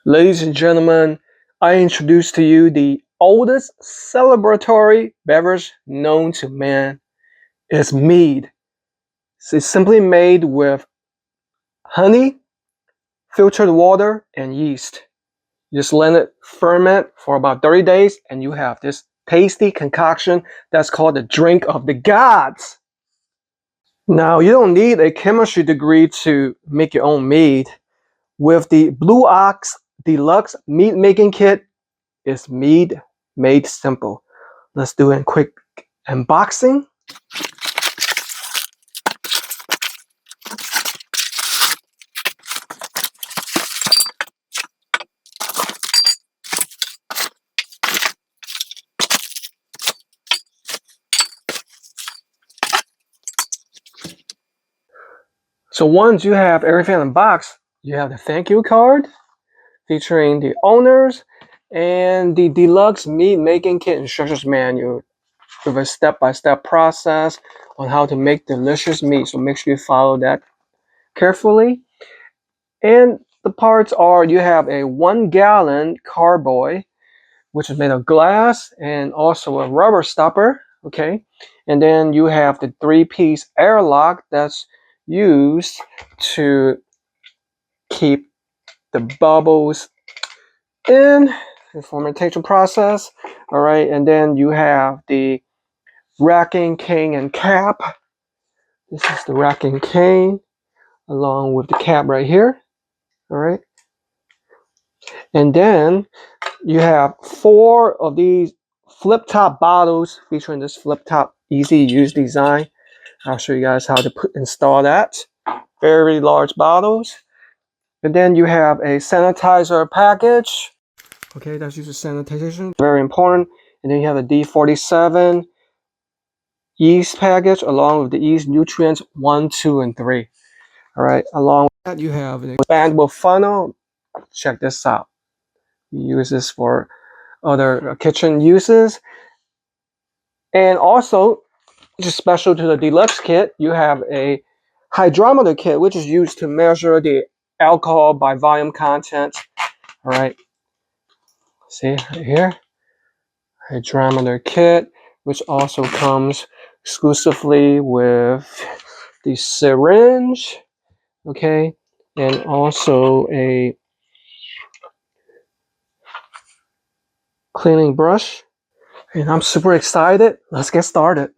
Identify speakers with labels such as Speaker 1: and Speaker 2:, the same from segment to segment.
Speaker 1: Ladies and gentlemen, I introduce to you the oldest celebratory beverage known to man. It's mead. It's simply made with honey, filtered water, and yeast. You just let it ferment for about 30 days and you have this tasty concoction that's called the drink of the gods. Now, you don't need a chemistry degree to make your own mead. With the Blue Ox Deluxe Mead Making Kit, it's mead made simple. Let's do a quick unboxing. So once you have everything in the box, you have the thank you card featuring the owners and the deluxe meat making kit instructions manual with a step-by-step process on how to make delicious meat. So make sure you follow that carefully. And the parts are you have a 1-gallon carboy, which is made of glass, and also a rubber stopper. Okay, and then you have the 3-piece airlock that's used to keep the bubbles in the fermentation process. All right, and then you have the racking cane and cap. This is the racking cane along with the cap right here. All right, and then you have 4 of these flip top bottles featuring this flip top easy use design. I'll show you guys how to install that. Very large bottles. And then you have a sanitizer package. Okay, that's used for sanitation. Very important. And then you have a D47 yeast package along with the yeast nutrients 1, 2, and 3. All right, along with that, you have an expandable funnel. Check this out. You use this for other kitchen uses. And also, just special to the deluxe kit, you have a hydrometer kit, which is used to measure the alcohol by volume content. All right, see right here, hydrometer kit, which also comes exclusively with the syringe, okay, and also a cleaning brush. And I'm super excited. Let's get started.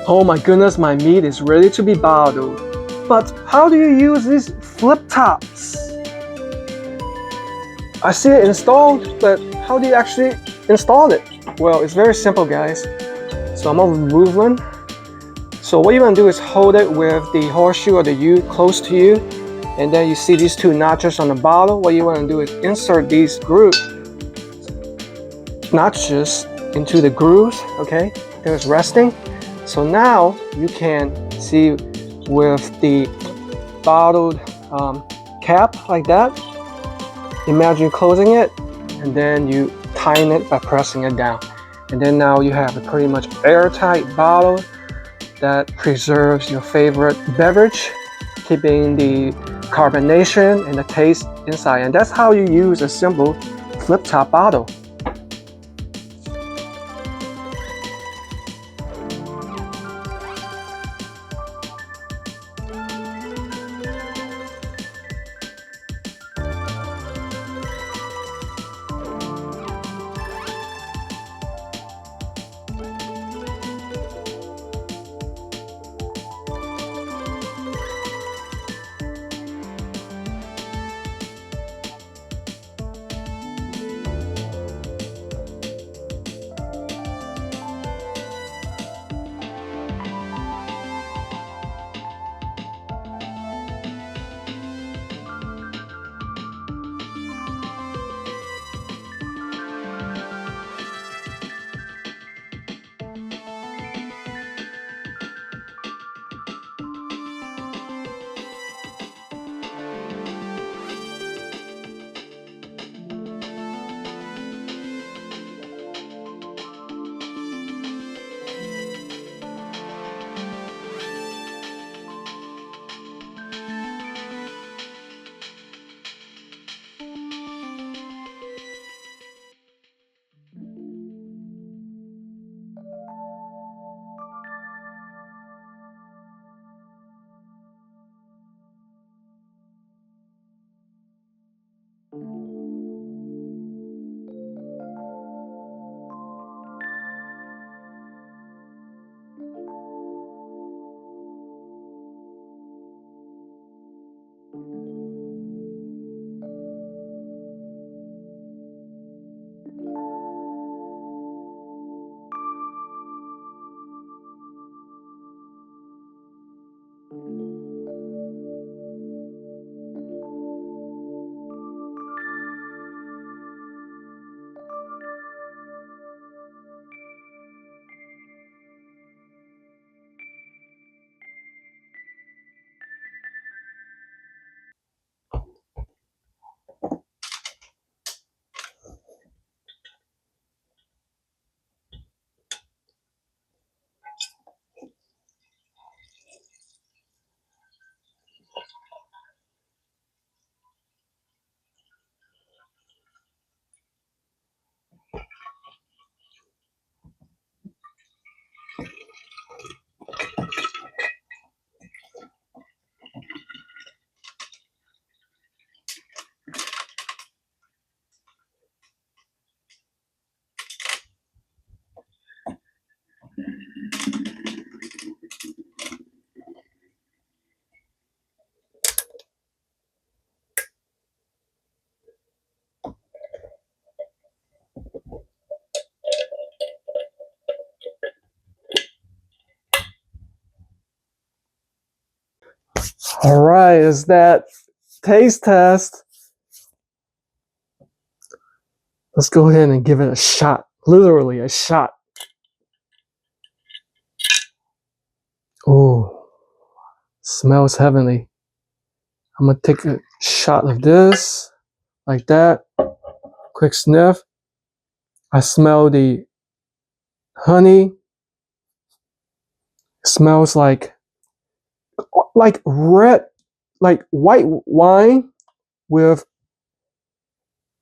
Speaker 1: Oh my goodness, my meat is ready to be bottled. But how do you use these flip tops? I see it installed, but how do you actually install it? Well, it's very simple, guys. So I'm gonna remove one. So what you're gonna do is hold it with the horseshoe or the U close to you, and then you see these two notches on the bottle. What you wanna do is insert these notches into the grooves, okay? There's resting. So now you can see with the bottled cap like that. Imagine closing it, and then you tighten it by pressing it down. And then now you have a pretty much airtight bottle that preserves your favorite beverage, keeping the carbonation and the taste inside. And that's how you use a simple flip top bottle. All right, is that taste test? Let's go ahead and give it a shot. Literally a shot. Oh, smells heavenly. I'm gonna take a shot of this, like that. Quick sniff. I smell the honey. It smells like red, like white wine with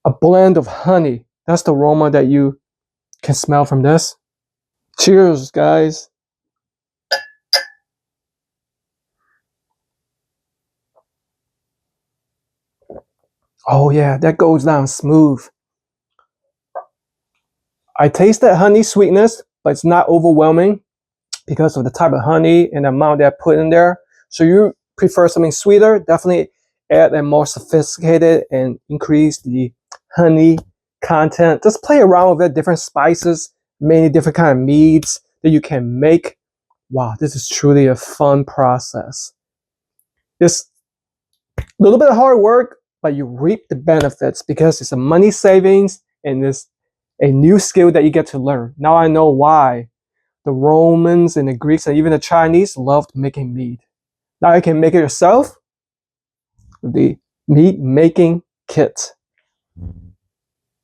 Speaker 1: a blend of honey. That's the aroma that you can smell from this. Cheers, guys. Oh yeah, that goes down smooth. I taste that honey sweetness, but it's not overwhelming. because of the type of honey and the amount they put in there. So you prefer something sweeter, definitely add a more sophisticated and increase the honey content. Just play around with it, different spices, many different kind of meads that you can make. Wow, this is truly a fun process. It's a little bit of hard work, but you reap the benefits because it's a money savings and it's a new skill that you get to learn. Now I know why the Romans and the Greeks and even the Chinese loved making mead. Now you can make it yourself with the mead making kit.